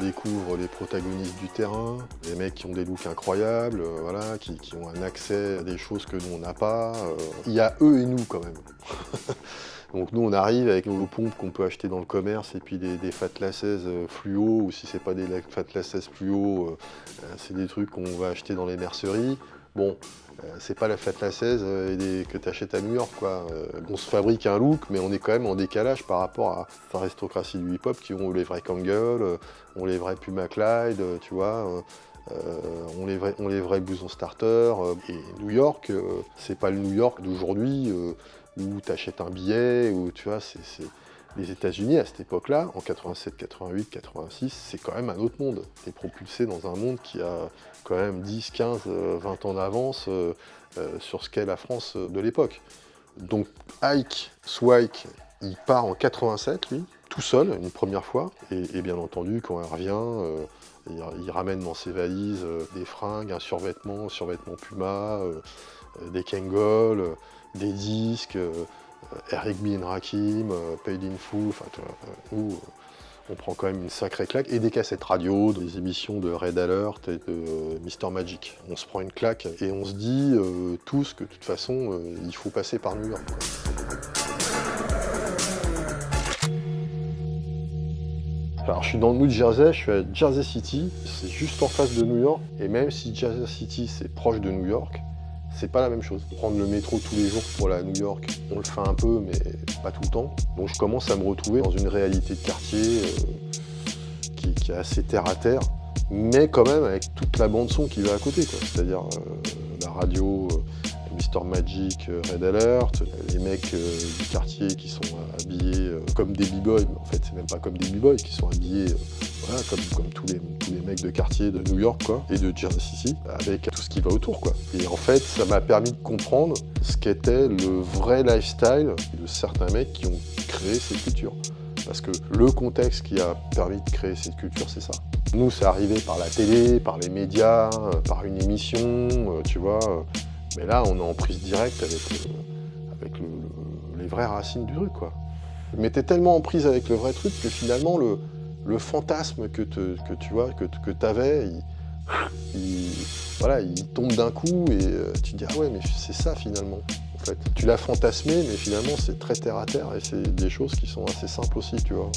découvre les protagonistes du terrain, les mecs qui ont des looks incroyables, voilà, qui ont un accès à des choses que nous on n'a pas. Il y a eux et nous quand même. Donc nous on arrive avec nos pompes qu'on peut acheter dans le commerce et puis des Fatla 16 fluo, ou si c'est pas des Fatla 16 fluo, c'est des trucs qu'on va acheter dans les merceries. Bon, c'est pas la Fatla 16 que tu achètes à New York, quoi. On se fabrique un look, mais on est quand même en décalage par rapport à l'aristocratie du hip-hop qui ont les vrais Kangol, ont les vrais Puma Clyde, tu vois. On les vrais blousons starter. Et New York, c'est pas le New York d'aujourd'hui où tu achètes un billet, où tu vois, c'est les États-Unis à cette époque-là, en 87, 88, 86, c'est quand même un autre monde. Tu es propulsé dans un monde qui a quand même 10, 15, 20 ans d'avance sur ce qu'est la France de l'époque. Donc Ike Swike, il part en 87, lui, tout seul, une première fois, et bien entendu, quand il revient, il ramène dans ses valises des fringues, un survêtement Puma, des Kangol, des disques, Eric B. Rakim, Paid in Full, enfin, nous, on prend quand même une sacrée claque, et des cassettes radio, des émissions de Red Alert et de Mr. Magic. On se prend une claque et on se dit tous que de toute façon, il faut passer par New York, quoi. Alors je suis dans le New Jersey, je suis à Jersey City, c'est juste en face de New York, et même si Jersey City c'est proche de New York, c'est pas la même chose. Prendre le métro tous les jours pour aller à New York, on le fait un peu, mais pas tout le temps. Donc je commence à me retrouver dans une réalité de quartier qui est assez terre à terre, mais quand même avec toute la bande son qui va à côté, quoi. C'est-à-dire la radio, Mr. Magic, Red Alert, les mecs du quartier qui sont habillés comme des b-boys, mais en fait c'est même pas comme des b-boys, qui sont habillés voilà, comme tous les mecs de quartier de New York, quoi, et de Jersey City, avec tout ce qui va autour, quoi. Et en fait, ça m'a permis de comprendre ce qu'était le vrai lifestyle de certains mecs qui ont créé cette culture. Parce que le contexte qui a permis de créer cette culture, c'est ça. Nous, c'est arrivé par la télé, par les médias, par une émission, tu vois. Mais là, on est en prise directe avec les vraies racines du truc, quoi. Mais t'es tellement en prise avec le vrai truc que finalement, le fantasme que t'avais, voilà, il tombe d'un coup et tu te dis « Ah ouais, mais c'est ça finalement ». En fait, tu l'as fantasmé, mais finalement, c'est très terre à terre et c'est des choses qui sont assez simples aussi, tu vois.